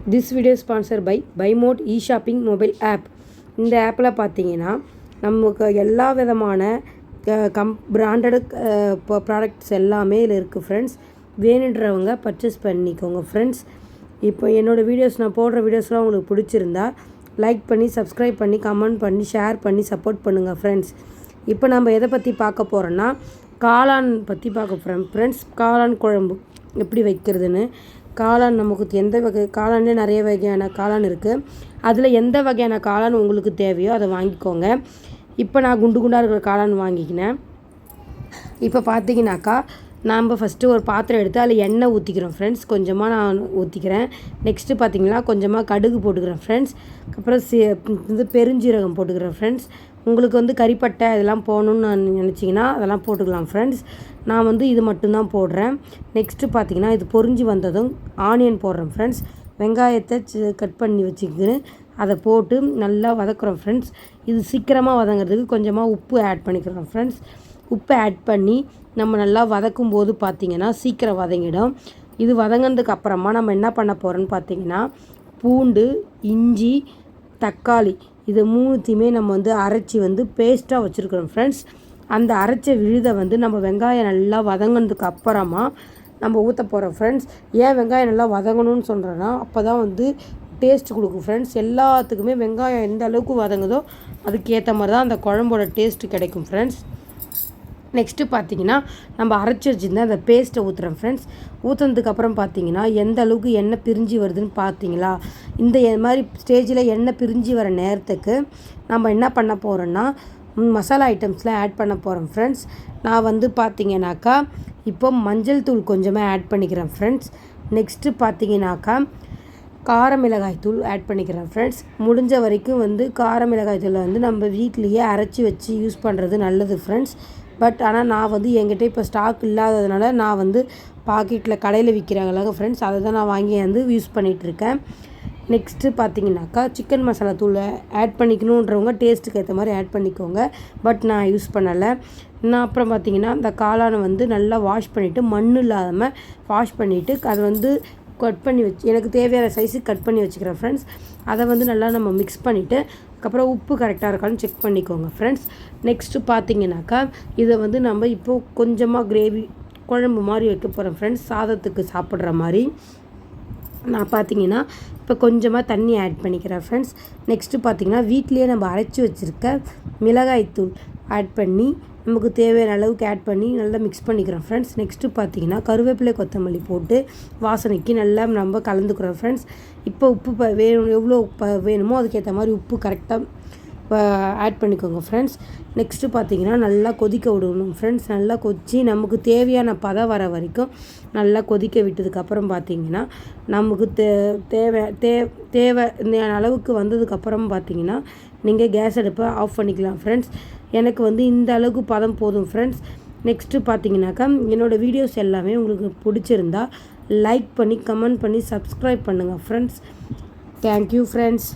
This video sponsor by mod shopping mobile app. இந்த ஆப்பில் பார்த்தீங்கன்னா நமக்கு எல்லா விதமான பிராண்டடு ப்ராடக்ட்ஸ் எல்லாமே இதில் இருக்குது ஃப்ரெண்ட்ஸ். வேணுன்றவங்க பர்ச்சேஸ் பண்ணிக்கோங்க ஃப்ரெண்ட்ஸ். இப்போ என்னோடய வீடியோஸ் நான் போடுற வீடியோஸ்லாம் உங்களுக்கு பிடிச்சிருந்தா லைக் பண்ணி சப்ஸ்கிரைப் பண்ணி கமெண்ட் பண்ணி ஷேர் பண்ணி சப்போர்ட் பண்ணுங்கள் ஃப்ரெண்ட்ஸ். இப்போ நம்ம எதை பற்றி பார்க்க போகிறோன்னா காளான் பற்றி பார்க்க போகிறோம் ஃப்ரெண்ட்ஸ். காளான் குழம்பு எப்படி வைக்கிறதுன்னு. காளான் நமக்கு எந்த வகை காளான்லேயே நிறைய வகையான காளான் இருக்குது. அதில் எந்த வகையான காளான் உங்களுக்கு தேவையோ அதை வாங்கிக்கோங்க. இப்போ நான் குண்டு குண்டாக இருக்கிற காளான் வாங்கிக்கினேன். இப்போ பார்த்தீங்கன்னாக்கா நாம் ஃபஸ்ட்டு ஒரு பாத்திரம் எடுத்து அதில் எண்ணெய் ஊற்றிக்கிறோம் ஃப்ரெண்ட்ஸ். கொஞ்சமாக நான் ஊற்றிக்கிறேன். நெக்ஸ்ட்டு பார்த்திங்கன்னா கொஞ்சமாக கடுகு போட்டுக்கிறேன் ஃப்ரெண்ட்ஸ். அப்புறம் பெருஞ்சீரகம் போட்டுக்கிறேன் ஃப்ரெண்ட்ஸ். உங்களுக்கு கறிப்பட்டை இதெல்லாம் போகணுன்னு நான் நினச்சிங்கன்னா அதெல்லாம் போட்டுக்கலாம் ஃப்ரெண்ட்ஸ். நான் இது மட்டும்தான் போடுறேன். நெக்ஸ்ட்டு பார்த்திங்கன்னா இது பொரிஞ்சு வந்ததும் ஆனியன் போடுறேன் ஃப்ரெண்ட்ஸ். வெங்காயத்தை கட் பண்ணி வச்சுக்கின்னு அதை போட்டு நல்லா வதக்குறோம் ஃப்ரெண்ட்ஸ். இது சீக்கிரமாக வதங்கிறதுக்கு கொஞ்சமாக உப்பு ஆட் பண்ணிக்கிறோம் ஃப்ரெண்ட்ஸ். உப்பு ஆட் பண்ணி நம்ம நல்லா வதக்கும் போது பார்த்திங்கன்னா சீக்கிரம் வதங்கிடும். இது வதங்கினதுக்கு அப்புறமா நம்ம என்ன பண்ண போகிறோன்னு பார்த்திங்கன்னா பூண்டு, இஞ்சி, தக்காளி இது மூணுத்தையுமே நம்ம அரைச்சி பேஸ்ட்டாக வச்சுருக்கிறோம் ஃப்ரெண்ட்ஸ். அந்த அரைச்ச விழுதை நம்ம வெங்காயம் நல்லா வதங்கினதுக்கு அப்புறமா நம்ம ஊற்ற போகிறோம் ஃப்ரெண்ட்ஸ். ஏன் வெங்காயம் நல்லா வதங்கணும்னு சொல்கிறேன்னா அப்போ தான் டேஸ்ட் கொடுக்கும் ஃப்ரெண்ட்ஸ். எல்லாத்துக்குமே வெங்காயம் எந்த அளவுக்கு வதங்குதோ அதுக்கேற்ற மாதிரி தான் அந்த குழம்போட டேஸ்ட்டு கிடைக்கும் ஃப்ரெண்ட்ஸ். நெக்ஸ்ட்டு பார்த்திங்கன்னா நம்ம அரைச்சி வச்சுருந்தா அந்த பேஸ்ட்டை ஊற்றுறோம் ஃப்ரெண்ட்ஸ். ஊற்றுனதுக்கப்புறம் பார்த்திங்கன்னா எந்த அளவுக்கு எண்ணெய் பிரிஞ்சு வருதுன்னு பார்த்தீங்களா. இந்த மாதிரி ஸ்டேஜில் எண்ணெய் பிரிஞ்சு வர நேரத்துக்கு நம்ம என்ன பண்ண போகிறோன்னா மசாலா ஐட்டம்ஸ்லாம் ஆட் பண்ண போகிறோம் ஃப்ரெண்ட்ஸ். நான் பார்த்திங்கனாக்கா இப்போ மஞ்சள் தூள் கொஞ்சமாக ஆட் பண்ணிக்கிறேன் ஃப்ரெண்ட்ஸ். நெக்ஸ்ட்டு பார்த்திங்கனாக்கா கார மிளகாய் தூள் ஆட் பண்ணிக்கிறேன் ஃப்ரெண்ட்ஸ். முடிஞ்ச வரைக்கும் கார மிளகாய் தூளை நம்ம வீட்லேயே அரைச்சி வச்சு யூஸ் பண்ணுறது நல்லது ஃப்ரெண்ட்ஸ். பட் ஆனால் நான் என்கிட்ட இப்போ ஸ்டாக் இல்லாததுனால நான் பாக்கெட்டில் கடையில் விற்கிறாங்களாங்க ஃப்ரெண்ட்ஸ், அதை தான் நான் வாங்கி யூஸ் பண்ணிகிட்ருக்கேன். நெக்ஸ்ட்டு பார்த்திங்கனாக்கா சிக்கன் மசாலா தூளை ஆட் பண்ணிக்கணுன்றவங்க டேஸ்ட்டுக்கு ஏற்ற மாதிரி ஆட் பண்ணிக்கோங்க. பட் நான் யூஸ் பண்ணலை. நான் அப்புறம் பார்த்திங்கன்னா இந்த காளானை நல்லா வாஷ் பண்ணிவிட்டு மண் இல்லாமல் வாஷ் பண்ணிவிட்டு அதை கட் பண்ணி வச்சு எனக்கு தேவையான சைஸுக்கு கட் பண்ணி வச்சுக்கிறேன் ஃப்ரெண்ட்ஸ். அதை நல்லா நம்ம மிக்ஸ் பண்ணிவிட்டு அதுக்கப்புறம் உப்பு கரெக்டாக இருக்கான்னு செக் பண்ணிக்கோங்க ஃப்ரெண்ட்ஸ். நெக்ஸ்ட்டு பார்த்திங்கனாக்கா இதை நம்ம இப்போது கொஞ்சமாக கிரேவி குழம்பு மாதிரி வைக்க போகிறேன் ஃப்ரெண்ட்ஸ். சாதத்துக்கு சாப்பிட்ற மாதிரி நான் பார்த்திங்கன்னா இப்போ கொஞ்சமாக தண்ணி ஆட் பண்ணிக்கிறேன் ஃப்ரெண்ட்ஸ். நெக்ஸ்ட்டு பார்த்திங்கன்னா வீட்லேயே நம்ம அரைச்சி வச்சுருக்க மிளகாய்த்தூள் ஆட் பண்ணி நமக்கு தேவையான அளவுக்கு ஆட் பண்ணி நல்லா மிக்ஸ் பண்ணிக்கிறோம் ஃப்ரெண்ட்ஸ். நெக்ஸ்ட்டு பார்த்திங்கன்னா கருவேப்பிலை கொத்தமல்லி போட்டு வாசனைக்கு நல்லா நம்ம கலந்துக்கிறோம் ஃப்ரெண்ட்ஸ். இப்போ உப்பு எவ்வளோ வேணுமோ அதுக்கேற்ற மாதிரி உப்பு கரெக்டாக ஆட் பண்ணிக்கோங்க ஃப்ரெண்ட்ஸ். நெக்ஸ்ட்டு பார்த்திங்கன்னா நல்லா கொதிக்க விடணும் ஃப்ரெண்ட்ஸ். நல்லா கொதித்து நமக்கு தேவையான பதம் வர வரைக்கும் நல்லா கொதிக்க விட்டதுக்கப்புறம் பார்த்திங்கன்னா நமக்கு தேவை இந்த அளவுக்கு வந்ததுக்கப்புறம் பார்த்திங்கன்னா நீங்கள் கேஸ் அடுப்பை ஆஃப் பண்ணிக்கலாம் ஃப்ரெண்ட்ஸ். எனக்கு இந்த அளவுக்கு பதம் போதும் ஃப்ரெண்ட்ஸ். நெக்ஸ்ட்டு பார்த்திங்கனாக்கா என்னோடய வீடியோஸ் எல்லாமே உங்களுக்கு பிடிச்சிருந்தா லைக் பண்ணி கமெண்ட் பண்ணி சப்ஸ்கிரைப் பண்ணுங்கள் ஃப்ரெண்ட்ஸ். Thank you friends.